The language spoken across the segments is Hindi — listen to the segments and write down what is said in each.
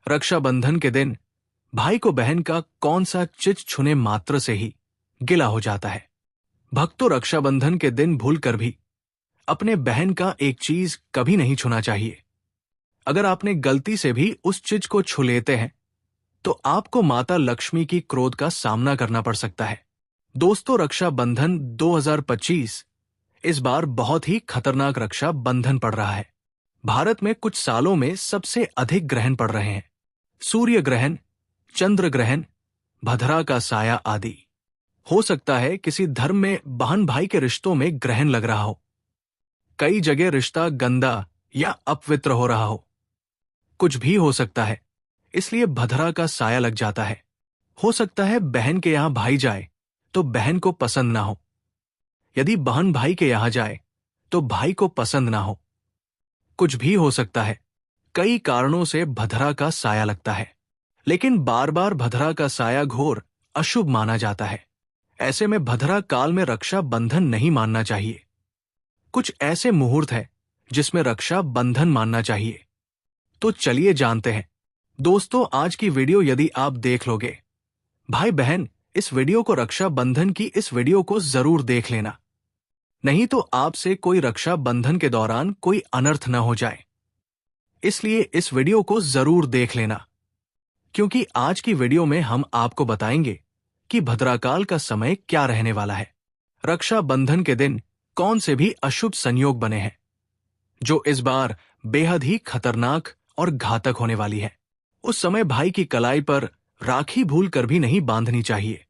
रक्षाबंधन के दिन भाई को बहन का कौन सा चीज छूने मात्र से ही गिला हो जाता है। भक्तों, रक्षाबंधन के दिन भूलकर भी अपने बहन का एक चीज कभी नहीं छूना चाहिए। अगर आपने गलती से भी उस चीज को छू लेते हैं तो आपको माता लक्ष्मी की क्रोध का सामना करना पड़ सकता है। दोस्तों, रक्षाबंधन 2025 इस बार बहुत ही खतरनाक रक्षा बंधन पड़ रहा है। भारत में कुछ सालों में सबसे अधिक ग्रहण पड़ रहे हैं। सूर्य ग्रहण, चंद्र ग्रहण, भद्रा का साया आदि। हो सकता है किसी धर्म में बहन भाई के रिश्तों में ग्रहण लग रहा हो। कई जगह रिश्ता गंदा या अपवित्र हो रहा हो। कुछ भी हो सकता है, इसलिए भद्रा का साया लग जाता है। हो सकता है बहन के यहां भाई जाए तो बहन को पसंद ना हो। यदि बहन भाई के यहां जाए तो भाई को पसंद ना हो। कुछ भी हो सकता है। कई कारणों से भद्रा का साया लगता है, लेकिन बार बार भद्रा का साया घोर अशुभ माना जाता है। ऐसे में भद्रा काल में रक्षा बंधन नहीं मानना चाहिए। कुछ ऐसे मुहूर्त है जिसमें रक्षा बंधन मानना चाहिए। तो चलिए जानते हैं। दोस्तों, आज की वीडियो यदि आप देख लोगे, भाई बहन इस वीडियो को, रक्षा बंधन की इस वीडियो को जरूर देख लेना, नहीं तो आपसे कोई रक्षा बंधन के दौरान कोई अनर्थ न हो जाए। इसलिए इस वीडियो को जरूर देख लेना, क्योंकि आज की वीडियो में हम आपको बताएंगे कि भद्राकाल का समय क्या रहने वाला है। रक्षा बंधन के दिन कौन से भी अशुभ संयोग बने हैं जो इस बार बेहद ही खतरनाक और घातक होने वाली है। उस समय भाई की कलाई पर राखी भूल कर भी नहीं बांधनी चाहिए।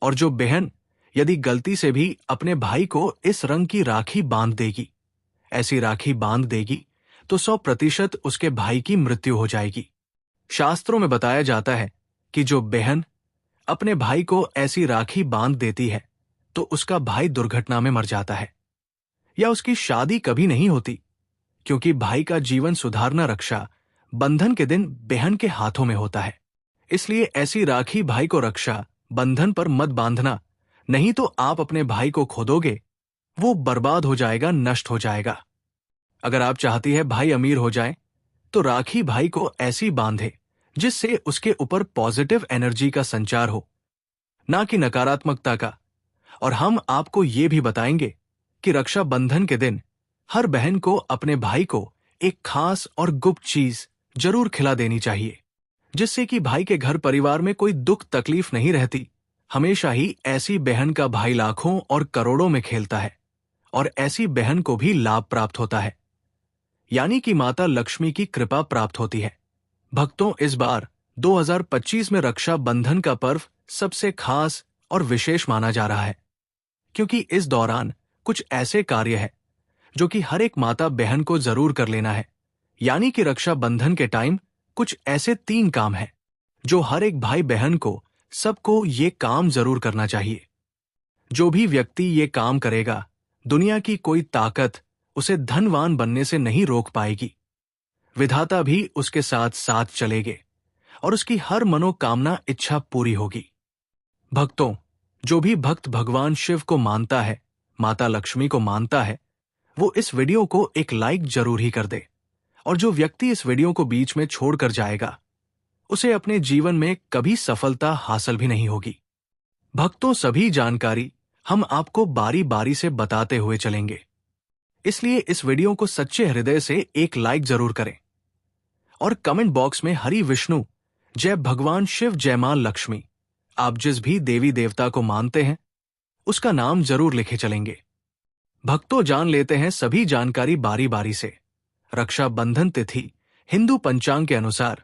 और जो बहन यदि गलती से भी अपने भाई को इस रंग की राखी बांध देगी, ऐसी राखी बांध देगी, तो 100% उसके भाई की मृत्यु हो जाएगी। शास्त्रों में बताया जाता है कि जो बहन अपने भाई को ऐसी राखी बांध देती है तो उसका भाई दुर्घटना में मर जाता है या उसकी शादी कभी नहीं होती, क्योंकि भाई का जीवन सुधारना रक्षा बंधन के दिन बहन के हाथों में होता है। इसलिए ऐसी राखी भाई को रक्षा बंधन पर मत बांधना, नहीं तो आप अपने भाई को खो दोगे, वो बर्बाद हो जाएगा, नष्ट हो जाएगा। अगर आप चाहती है भाई अमीर हो जाए तो राखी भाई को ऐसी बांधे जिससे उसके ऊपर पॉजिटिव एनर्जी का संचार हो, ना कि नकारात्मकता का। और हम आपको ये भी बताएंगे कि रक्षा बंधन के दिन हर बहन को अपने भाई को एक खास और गुप्त चीज जरूर खिला देनी चाहिए, जिससे कि भाई के घर परिवार में कोई दुख तकलीफ नहीं रहती। हमेशा ही ऐसी बहन का भाई लाखों और करोड़ों में खेलता है और ऐसी बहन को भी लाभ प्राप्त होता है, यानी कि माता लक्ष्मी की कृपा प्राप्त होती है। भक्तों, इस बार 2025 में रक्षा बंधन का पर्व सबसे खास और विशेष माना जा रहा है, क्योंकि इस दौरान कुछ ऐसे कार्य हैं जो कि हर एक माता बहन को जरूर कर लेना है। यानी कि रक्षा बंधन के टाइम कुछ ऐसे 3 काम हैं जो हर एक भाई बहन को, सबको ये काम जरूर करना चाहिए। जो भी व्यक्ति ये काम करेगा, दुनिया की कोई ताकत उसे धनवान बनने से नहीं रोक पाएगी। विधाता भी उसके साथ साथ चलेंगे और उसकी हर मनोकामना इच्छा पूरी होगी। भक्तों, जो भी भक्त भगवान शिव को मानता है, माता लक्ष्मी को मानता है, वो इस वीडियो को एक लाइक जरूर ही कर दे। और जो व्यक्ति इस वीडियो को बीच में छोड़कर जाएगा, उसे अपने जीवन में कभी सफलता हासिल भी नहीं होगी। भक्तों, सभी जानकारी हम आपको बारी बारी से बताते हुए चलेंगे, इसलिए इस वीडियो को सच्चे हृदय से एक लाइक जरूर करें और कमेंट बॉक्स में हरि विष्णु, जय भगवान शिव, जय मां लक्ष्मी, आप जिस भी देवी देवता को मानते हैं उसका नाम जरूर लिखे चलेंगे। भक्तों, जान लेते हैं सभी जानकारी बारी बारी से। रक्षा बंधन तिथि हिंदू पंचांग के अनुसार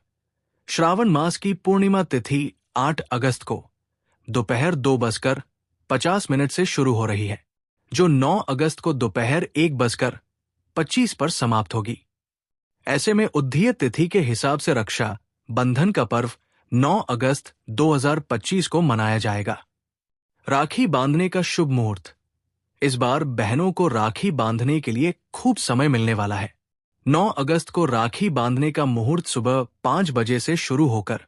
श्रावण मास की पूर्णिमा तिथि 8 अगस्त को दोपहर 2:50 से शुरू हो रही है, जो 9 अगस्त को दोपहर 1:25 पर समाप्त होगी। ऐसे में उदय तिथि के हिसाब से रक्षा बंधन का पर्व 9 अगस्त 2025 को मनाया जाएगा। राखी बांधने का शुभ मुहूर्त। इस बार बहनों को राखी बांधने के लिए खूब समय मिलने वाला है। 9 अगस्त को राखी बांधने का मुहूर्त सुबह 5 बजे से शुरू होकर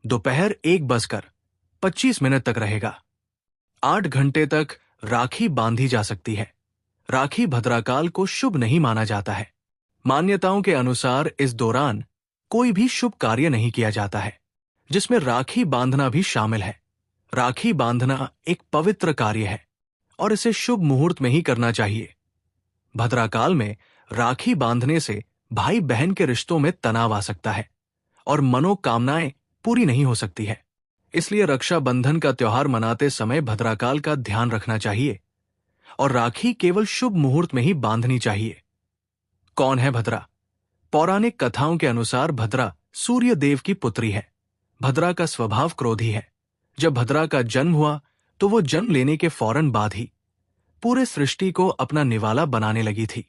दोपहर 1:25 तक रहेगा। 8 घंटे तक राखी बांधी जा सकती है। राखी भद्राकाल को शुभ नहीं माना जाता है। मान्यताओं के अनुसार इस दौरान कोई भी शुभ कार्य नहीं किया जाता है, जिसमें राखी बांधना भी शामिल है। राखी बांधना एक पवित्र कार्य है और इसे शुभ मुहूर्त में ही करना चाहिए। भद्राकाल में राखी बांधने से भाई बहन के रिश्तों में तनाव आ सकता है और मनोकामनाएं पूरी नहीं हो सकती है। इसलिए रक्षाबंधन का त्योहार मनाते समय भद्राकाल का ध्यान रखना चाहिए और राखी केवल शुभ मुहूर्त में ही बांधनी चाहिए। कौन है भद्रा? पौराणिक कथाओं के अनुसार भद्रा सूर्य देव की पुत्री है। भद्रा का स्वभाव क्रोधी है। जब भद्रा का जन्म हुआ तो वो जन्म लेने के फौरन बाद ही पूरे सृष्टि को अपना निवाला बनाने लगी थी।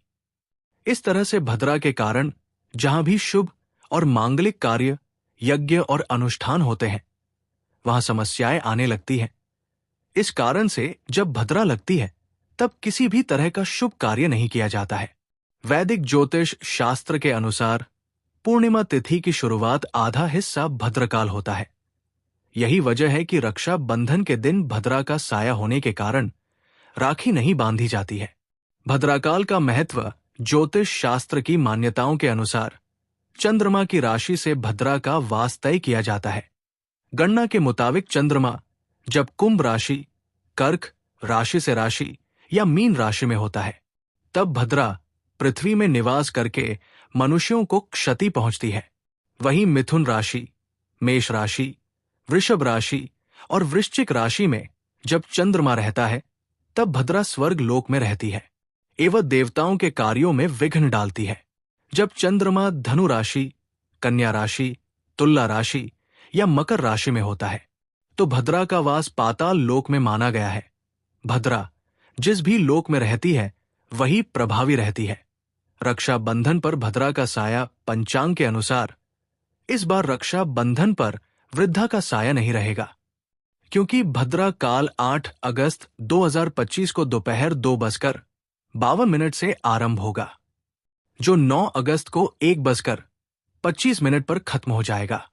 इस तरह से भद्रा के कारण जहां भी शुभ और मांगलिक कार्य, यज्ञ और अनुष्ठान होते हैं, वहां समस्याएं आने लगती हैं। इस कारण से जब भद्रा लगती है तब किसी भी तरह का शुभ कार्य नहीं किया जाता है। वैदिक ज्योतिष शास्त्र के अनुसार पूर्णिमा तिथि की शुरुआत आधा हिस्सा भद्रकाल होता है। यही वजह है कि रक्षा बंधन के दिन भद्रा का साया होने के कारण राखी नहीं बांधी जाती है। भद्राकाल का महत्व ज्योतिष शास्त्र की मान्यताओं के अनुसार चंद्रमा की राशि से भद्रा का वास तय किया जाता है। गणना के मुताबिक चंद्रमा जब कुंभ राशि, कर्क राशि से राशि या मीन राशि में होता है, तब भद्रा पृथ्वी में निवास करके मनुष्यों को क्षति पहुंचती है। वहीं मिथुन राशि, मेष राशि, वृषभ राशि और वृश्चिक राशि में जब चंद्रमा रहता है, तब भद्रा स्वर्ग लोक में रहती है एवं देवताओं के कार्यों में विघ्न डालती है। जब चंद्रमा धनु राशि, कन्या राशि, तुला राशि या मकर राशि में होता है, तो भद्रा का वास पाताल लोक में माना गया है। भद्रा जिस भी लोक में रहती है वही प्रभावी रहती है। रक्षा बंधन पर भद्रा का साया पंचांग के अनुसार इस बार रक्षा बंधन पर वृद्धा का साया नहीं रहेगा, क्योंकि भद्रा काल 8 अगस्त 2025 को दोपहर 2:52 से आरंभ होगा, जो 9 अगस्त को 1:25 पर खत्म हो जाएगा।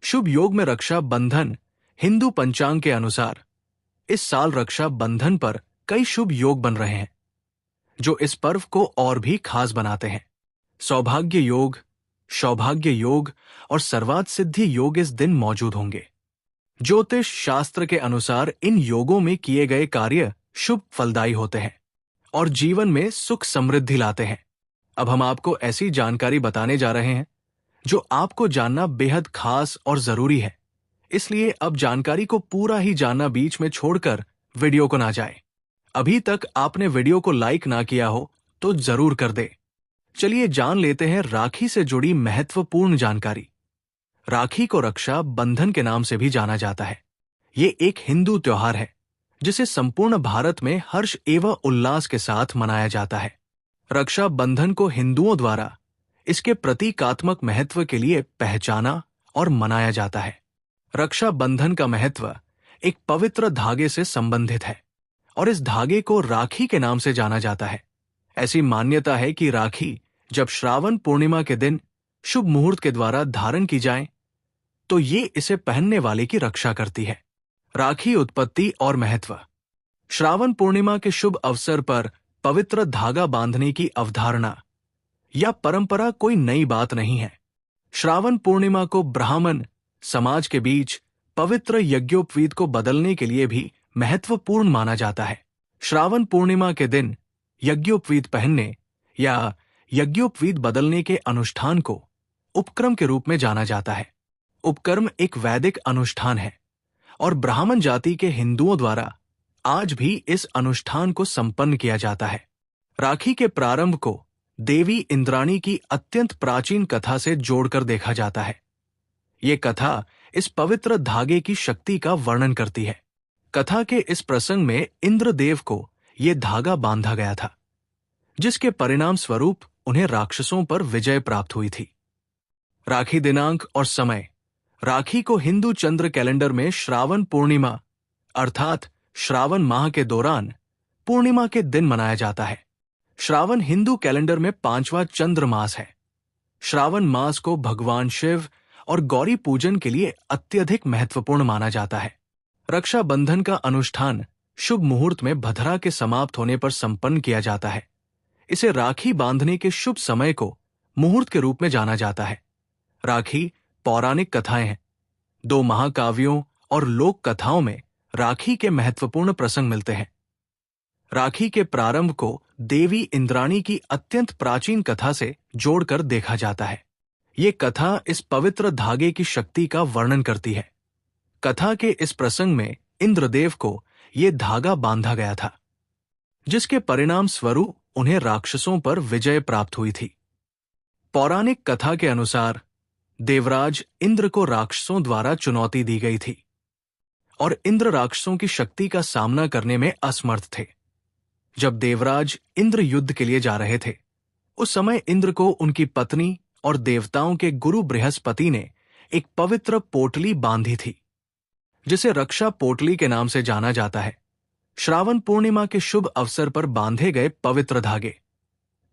शुभ योग में रक्षा बंधन हिंदू पंचांग के अनुसार इस साल रक्षा बंधन पर कई शुभ योग बन रहे हैं, जो इस पर्व को और भी खास बनाते हैं। सौभाग्य योग, सौभाग्य योग और सर्वार्थ सिद्धि योग इस दिन मौजूद होंगे। ज्योतिष शास्त्र के अनुसार इन योगों में किए गए कार्य शुभ फलदायी होते हैं और जीवन में सुख समृद्धि लाते हैं। अब हम आपको ऐसी जानकारी बताने जा रहे हैं जो आपको जानना बेहद खास और जरूरी है। इसलिए अब जानकारी को पूरा ही जानना बीच में छोड़कर वीडियो को ना जाए। अभी तक आपने वीडियो को लाइक ना किया हो तो जरूर कर दे। चलिए जान लेते हैं राखी से जुड़ी महत्वपूर्ण जानकारी। राखी को रक्षा बंधन के नाम से भी जाना जाता है। ये एक हिंदू त्योहार है जिसे संपूर्ण भारत में हर्ष एवं उल्लास के साथ मनाया जाता है। रक्षा बंधन को हिंदुओं द्वारा इसके प्रतीकात्मक महत्व के लिए पहचाना और मनाया जाता है। रक्षा बंधन का महत्व एक पवित्र धागे से संबंधित है और इस धागे को राखी के नाम से जाना जाता है। ऐसी मान्यता है कि राखी जब श्रावण पूर्णिमा के दिन शुभ मुहूर्त के द्वारा धारण की जाए तो ये इसे पहनने वाले की रक्षा करती है। राखी उत्पत्ति और महत्व। श्रावण पूर्णिमा के शुभ अवसर पर पवित्र धागा बांधने की अवधारणा या परंपरा कोई नई बात नहीं है। श्रावण पूर्णिमा को ब्राह्मण समाज के बीच पवित्र यज्ञोपवीत को बदलने के लिए भी महत्वपूर्ण माना जाता है। श्रावण पूर्णिमा के दिन यज्ञोपवीत पहनने या यज्ञोपवीत बदलने के अनुष्ठान को उपक्रम के रूप में जाना जाता है। उपकर्म एक वैदिक अनुष्ठान है और ब्राह्मण जाति के हिंदुओं द्वारा आज भी इस अनुष्ठान को संपन्न किया जाता है। राखी के प्रारंभ को देवी इंद्राणी की अत्यंत प्राचीन कथा से जोड़कर देखा जाता है। ये कथा इस पवित्र धागे की शक्ति का वर्णन करती है। कथा के इस प्रसंग में इंद्रदेव को ये धागा बांधा गया था, जिसके परिणाम स्वरूप उन्हें राक्षसों पर विजय प्राप्त हुई थी। राखी दिनांक और समय। राखी को हिंदू चंद्र कैलेंडर में श्रावण पूर्णिमा अर्थात श्रावण माह के दौरान पूर्णिमा के दिन मनाया जाता है। श्रावण हिंदू कैलेंडर में 5वां चंद्र मास है। श्रावण मास को भगवान शिव और गौरी पूजन के लिए अत्यधिक महत्वपूर्ण माना जाता है। रक्षाबंधन का अनुष्ठान शुभ मुहूर्त में भद्रा के समाप्त होने पर संपन्न किया जाता है। इसे राखी बांधने के शुभ समय को मुहूर्त के रूप में जाना जाता है। राखी पौराणिक कथाएं हैं। 2 महाकाव्यों और लोक कथाओं में राखी के महत्वपूर्ण प्रसंग मिलते हैं। राखी के प्रारंभ को देवी इंद्राणी की अत्यंत प्राचीन कथा से जोड़कर देखा जाता है। ये कथा इस पवित्र धागे की शक्ति का वर्णन करती है। कथा के इस प्रसंग में इंद्रदेव को ये धागा बांधा गया था, जिसके परिणाम स्वरूप उन्हें राक्षसों पर विजय प्राप्त हुई थी। पौराणिक कथा के अनुसार देवराज इंद्र को राक्षसों द्वारा चुनौती दी गई थी और इंद्र राक्षसों की शक्ति का सामना करने में असमर्थ थे। जब देवराज इंद्र युद्ध के लिए जा रहे थे, उस समय इंद्र को उनकी पत्नी और देवताओं के गुरु बृहस्पति ने एक पवित्र पोटली बांधी थी, जिसे रक्षा पोटली के नाम से जाना जाता है। श्रावण पूर्णिमा के शुभ अवसर पर बांधे गए पवित्र धागे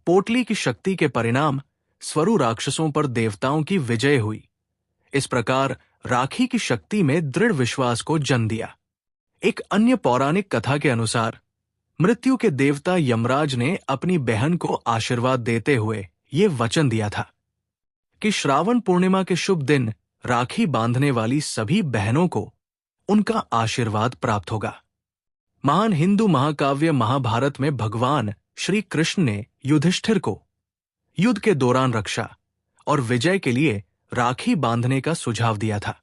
पोटली की शक्ति के परिणाम स्वरू राक्षसों पर देवताओं की विजय हुई। इस प्रकार राखी की शक्ति में दृढ़ विश्वास को जन्म दिया। एक अन्य पौराणिक कथा के अनुसार मृत्यु के देवता यमराज ने अपनी बहन को आशीर्वाद देते हुए ये वचन दिया था कि श्रावण पूर्णिमा के शुभ दिन राखी बांधने वाली सभी बहनों को उनका आशीर्वाद प्राप्त होगा। महान हिंदू महाकाव्य महाभारत में भगवान श्री कृष्ण ने युधिष्ठिर को युद्ध के दौरान रक्षा और विजय के लिए राखी बांधने का सुझाव दिया था।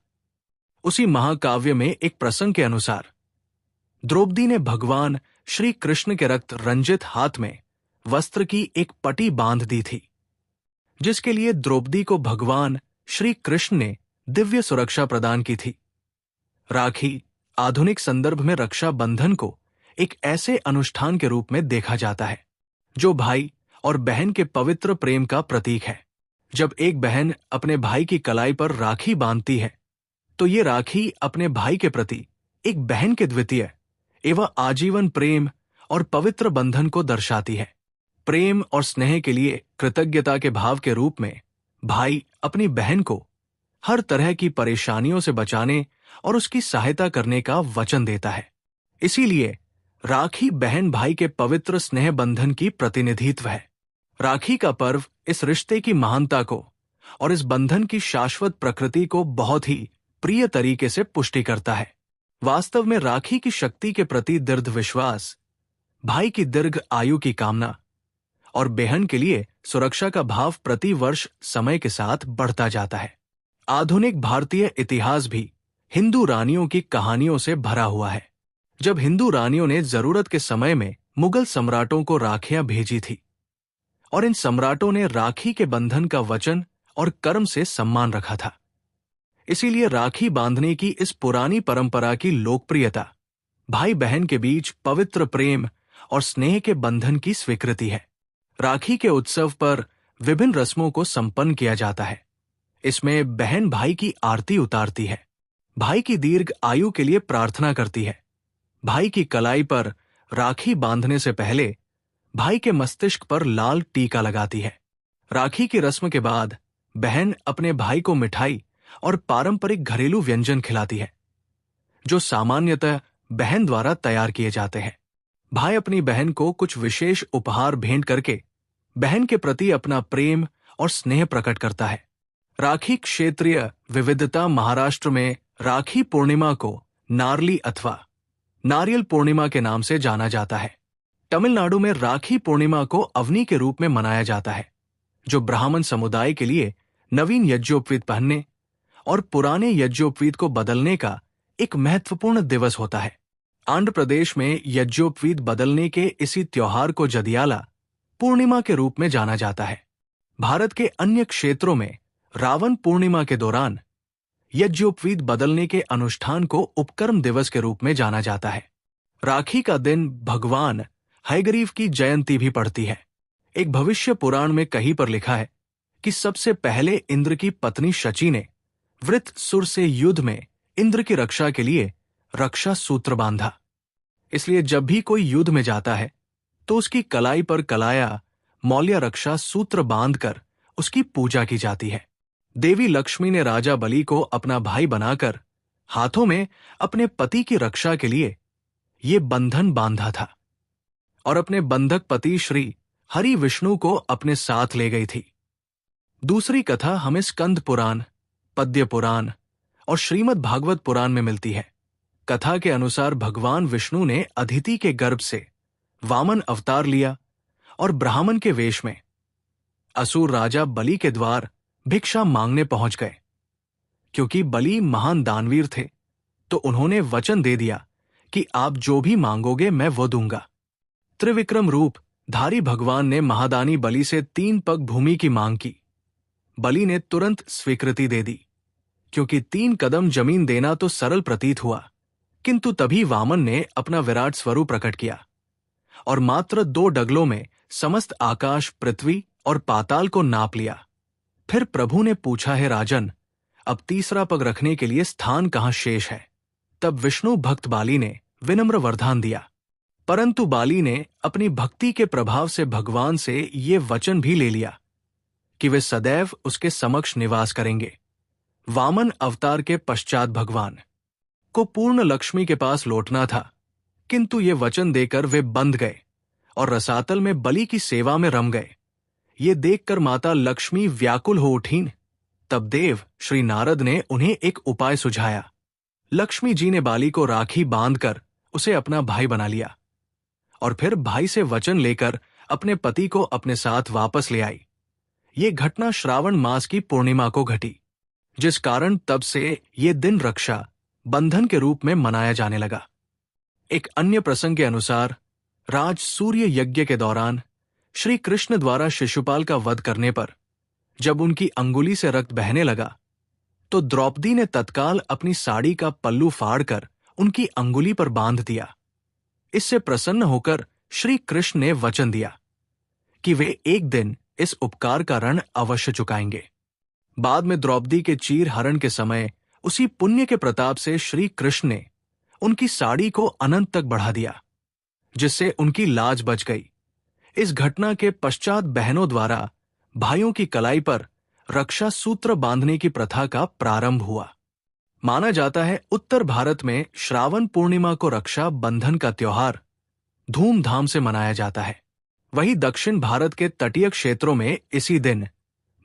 उसी महाकाव्य में एक प्रसंग के अनुसार द्रौपदी ने भगवान श्री कृष्ण के रक्त रंजित हाथ में वस्त्र की एक पटी बांध दी थी, जिसके लिए द्रौपदी को भगवान श्री कृष्ण ने दिव्य सुरक्षा प्रदान की थी। राखी आधुनिक संदर्भ में रक्षा बंधन को एक ऐसे अनुष्ठान के रूप में देखा जाता है जो भाई और बहन के पवित्र प्रेम का प्रतीक है। जब एक बहन अपने भाई की कलाई पर राखी बांधती है, तो ये राखी अपने भाई के प्रति एक बहन के द्वितीय एवं आजीवन प्रेम और पवित्र बंधन को दर्शाती है। प्रेम और स्नेह के लिए कृतज्ञता के भाव के रूप में भाई अपनी बहन को हर तरह की परेशानियों से बचाने और उसकी सहायता करने का वचन देता है। इसीलिए राखी बहन भाई के पवित्र स्नेह बंधन की प्रतिनिधित्व है। राखी का पर्व इस रिश्ते की महानता को और इस बंधन की शाश्वत प्रकृति को बहुत ही प्रिय तरीके से पुष्टि करता है। वास्तव में राखी की शक्ति के प्रति दृढ़ विश्वास, भाई की दीर्घ आयु की कामना और बहन के लिए सुरक्षा का भाव प्रति वर्ष समय के साथ बढ़ता जाता है। आधुनिक भारतीय इतिहास भी हिंदू रानियों की कहानियों से भरा हुआ है। जब हिंदू रानियों ने जरूरत के समय में मुगल सम्राटों को राखियां भेजी थी और इन सम्राटों ने राखी के बंधन का वचन और कर्म से सम्मान रखा था। इसीलिए राखी बांधने की इस पुरानी परंपरा की लोकप्रियता भाई बहन के बीच पवित्र प्रेम और स्नेह के बंधन की स्वीकृति है। राखी के उत्सव पर विभिन्न रस्मों को संपन्न किया जाता है। इसमें बहन भाई की आरती उतारती है, भाई की दीर्घ आयु के लिए प्रार्थना करती है। भाई की कलाई पर राखी बांधने से पहले भाई के मस्तिष्क पर लाल टीका लगाती है। राखी की रस्म के बाद बहन अपने भाई को मिठाई और पारंपरिक घरेलू व्यंजन खिलाती है, जो सामान्यतः बहन द्वारा तैयार किए जाते हैं। भाई अपनी बहन को कुछ विशेष उपहार भेंट करके बहन के प्रति अपना प्रेम और स्नेह प्रकट करता है। राखी क्षेत्रीय विविधता महाराष्ट्र में राखी पूर्णिमा को नारली अथवा नारियल पूर्णिमा के नाम से जाना जाता है। तमिलनाडु में राखी पूर्णिमा को अवनी के रूप में मनाया जाता है, जो ब्राह्मण समुदाय के लिए नवीन यज्ञोपवीत पहनने और पुराने यज्ञोपवीत को बदलने का एक महत्वपूर्ण दिवस होता है। आंध्र प्रदेश में यज्ञोपवीत बदलने के इसी त्योहार को जदियाला पूर्णिमा के रूप में जाना जाता है। भारत के अन्य क्षेत्रों में रावण पूर्णिमा के दौरान यज्ञोपवीत बदलने के अनुष्ठान को उपकर्म दिवस के रूप में जाना जाता है। राखी का दिन भगवान हयग्रीव की जयंती भी पड़ती है। एक भविष्य पुराण में कहीं पर लिखा है कि सबसे पहले इंद्र की पत्नी शची ने वृत्रसुर से युद्ध में इंद्र की रक्षा के लिए रक्षा सूत्र बांधा। इसलिए जब भी कोई युद्ध में जाता है तो उसकी कलाई पर कलाया मौल्य रक्षा सूत्र बांधकर उसकी पूजा की जाती है। देवी लक्ष्मी ने राजा बलि को अपना भाई बनाकर हाथों में अपने पति की रक्षा के लिए ये बंधन बांधा था और अपने बंधक पति श्री हरि विष्णु को अपने साथ ले गई थी। दूसरी कथा हमें स्कंद पुराण, पद्य पुराण और श्रीमद् भागवत पुराण में मिलती है। कथा के अनुसार भगवान विष्णु ने अदिति के गर्भ से वामन अवतार लिया और ब्राह्मण के वेश में असुर राजा बलि के द्वार भिक्षा मांगने पहुंच गए। क्योंकि बलि महान दानवीर थे, तो उन्होंने वचन दे दिया कि आप जो भी मांगोगे मैं वो दूंगा। त्रिविक्रम रूप धारी भगवान ने महादानी बलि से 3 पग भूमि की मांग की। बलि ने तुरंत स्वीकृति दे दी, क्योंकि 3 कदम जमीन देना तो सरल प्रतीत हुआ। किंतु तभी वामन ने अपना विराट स्वरूप प्रकट किया और मात्र 2 डगलों में समस्त आकाश, पृथ्वी और पाताल को नाप लिया। फिर प्रभु ने पूछा, है राजन, अब तीसरा पग रखने के लिए स्थान कहां शेष है? तब विष्णु भक्त बाली ने विनम्र वरदान दिया, परंतु बाली ने अपनी भक्ति के प्रभाव से भगवान से ये वचन भी ले लिया कि वे सदैव उसके समक्ष निवास करेंगे। वामन अवतार के पश्चात भगवान को पूर्ण लक्ष्मी के पास लौटना था, किंतु ये वचन देकर वे बंध गए और रसातल में बलि की सेवा में रम गए। ये देखकर माता लक्ष्मी व्याकुल हो उठीं। तब देव श्री नारद ने उन्हें एक उपाय सुझाया। लक्ष्मी जी ने बाली को राखी बांधकर उसे अपना भाई बना लिया और फिर भाई से वचन लेकर अपने पति को अपने साथ वापस ले आई। ये घटना श्रावण मास की पूर्णिमा को घटी, जिस कारण तब से ये दिन रक्षा बंधन के रूप में मनाया जाने लगा। एक अन्य प्रसंग के अनुसार राज सूर्य यज्ञ के दौरान श्री कृष्ण द्वारा शिशुपाल का वध करने पर जब उनकी अंगुली से रक्त बहने लगा, तो द्रौपदी ने तत्काल अपनी साड़ी का पल्लू फाड़कर उनकी अंगुली पर बांध दिया। इससे प्रसन्न होकर श्री कृष्ण ने वचन दिया कि वे एक दिन इस उपकार का ऋण अवश्य चुकाएंगे। बाद में द्रौपदी के चीर हरण के समय उसी पुण्य के प्रताप से श्री कृष्ण ने उनकी साड़ी को अनंत तक बढ़ा दिया, जिससे उनकी लाज बच गई। इस घटना के पश्चात बहनों द्वारा भाइयों की कलाई पर रक्षा सूत्र बांधने की प्रथा का प्रारंभ हुआ। माना जाता है उत्तर भारत में श्रावण पूर्णिमा को रक्षा बंधन का त्योहार धूमधाम से मनाया जाता है। वहीं दक्षिण भारत के तटीय क्षेत्रों में इसी दिन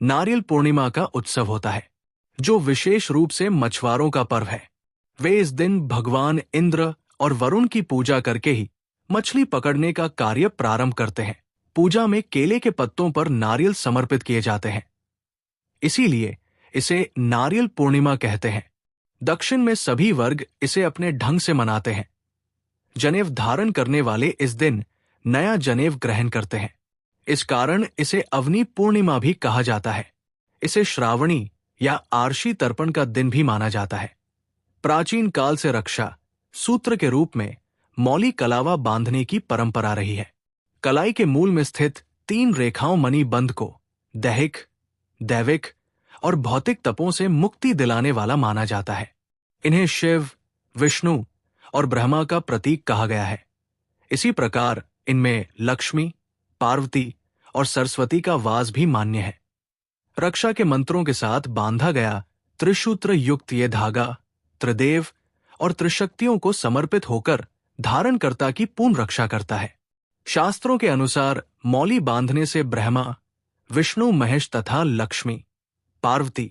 नारियल पूर्णिमा का उत्सव होता है, जो विशेष रूप से मछुआरों का पर्व है। वे इस दिन भगवान इंद्र और वरुण की पूजा करके ही मछली पकड़ने का कार्य प्रारंभ करते हैं। पूजा में केले के पत्तों पर नारियल समर्पित किए जाते हैं, इसीलिए इसे नारियल पूर्णिमा कहते हैं। दक्षिण में सभी वर्ग इसे अपने ढंग से मनाते हैं। जनेव धारण करने वाले इस दिन नया जनेव ग्रहण करते हैं। इस कारण इसे अवनी पूर्णिमा भी कहा जाता है। इसे श्रावणी या आरशी तर्पण का दिन भी माना जाता है। प्राचीन काल से रक्षा सूत्र के रूप में मौली कलावा बांधने की परंपरा रही है। कलाई के मूल में स्थित 3 रेखाओं मणि बंध को दैहिक, दैविक और भौतिक तपों से मुक्ति दिलाने वाला माना जाता है। इन्हें शिव, विष्णु और ब्रह्मा का प्रतीक कहा गया है। इसी प्रकार इनमें लक्ष्मी, पार्वती और सरस्वती का वास भी मान्य है। रक्षा के मंत्रों के साथ बांधा गया त्रिसूत्र युक्त ये धागा त्रिदेव और त्रिशक्तियों को समर्पित होकर धारणकर्ता की पूर्ण रक्षा करता है। शास्त्रों के अनुसार मौली बांधने से ब्रह्मा, विष्णु, महेश तथा लक्ष्मी, पार्वती,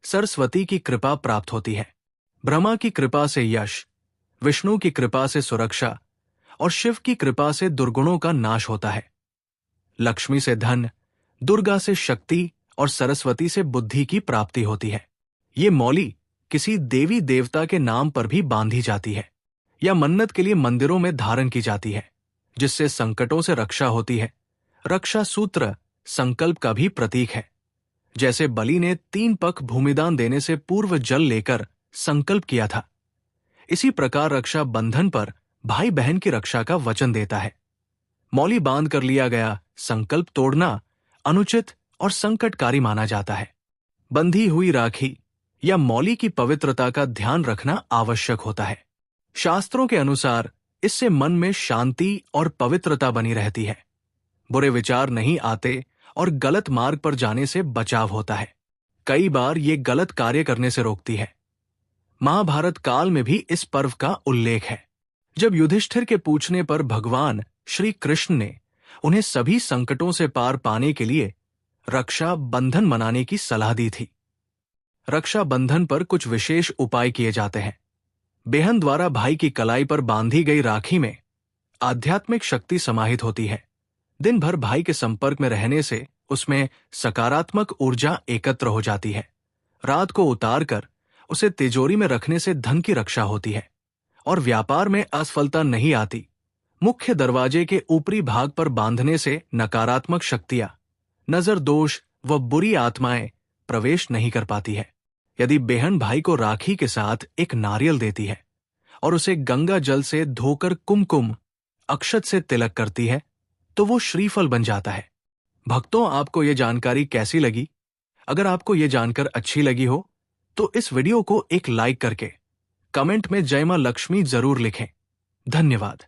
सरस्वती की कृपा प्राप्त होती है। ब्रह्मा की कृपा से यश, विष्णु की कृपा से सुरक्षा और शिव की कृपा से दुर्गुणों का नाश होता है। लक्ष्मी से धन, दुर्गा से शक्ति और सरस्वती से बुद्धि की प्राप्ति होती है। ये मौली किसी देवी देवता के नाम पर भी बांधी जाती है या मन्नत के लिए मंदिरों में धारण की जाती है, जिससे संकटों से रक्षा होती है। रक्षा सूत्र संकल्प का भी प्रतीक है। जैसे बलि ने 3 पग भूमिदान देने से पूर्व जल लेकर संकल्प किया था, इसी प्रकार रक्षा बंधन पर भाई बहन की रक्षा का वचन देता है। मौली बांध कर लिया गया संकल्प तोड़ना अनुचित और संकटकारी माना जाता है। बंधी हुई राखी या मौली की पवित्रता का ध्यान रखना आवश्यक होता है। शास्त्रों के अनुसार इससे मन में शांति और पवित्रता बनी रहती है। बुरे विचार नहीं आते और गलत मार्ग पर जाने से बचाव होता है। कई बार ये गलत कार्य करने से रोकती है। महाभारत काल में भी इस पर्व का उल्लेख है। जब युधिष्ठिर के पूछने पर भगवान श्री कृष्ण ने उन्हें सभी संकटों से पार पाने के लिए रक्षा बंधन मनाने की सलाह दी थी। रक्षा बंधन पर कुछ विशेष उपाय किए जाते हैं। बहन द्वारा भाई की कलाई पर बांधी गई राखी में आध्यात्मिक शक्ति समाहित होती है। दिन भर भाई के संपर्क में रहने से उसमें सकारात्मक ऊर्जा एकत्र हो जाती है। रात को उतार कर उसे तिजोरी में रखने से धन की रक्षा होती है और व्यापार में असफलता नहीं आती। मुख्य दरवाजे के ऊपरी भाग पर बांधने से नकारात्मक शक्तियां, नजर दोष व बुरी आत्माएं प्रवेश नहीं कर पाती है। यदि बहन भाई को राखी के साथ एक नारियल देती है और उसे गंगा जल से धोकर कुमकुम अक्षत से तिलक करती है तो वो श्रीफल बन जाता है। भक्तों, आपको ये जानकारी कैसी लगी? अगर आपको ये जानकर अच्छी लगी हो तो इस वीडियो को एक लाइक करके कमेंट में जय मां लक्ष्मी जरूर लिखें। धन्यवाद।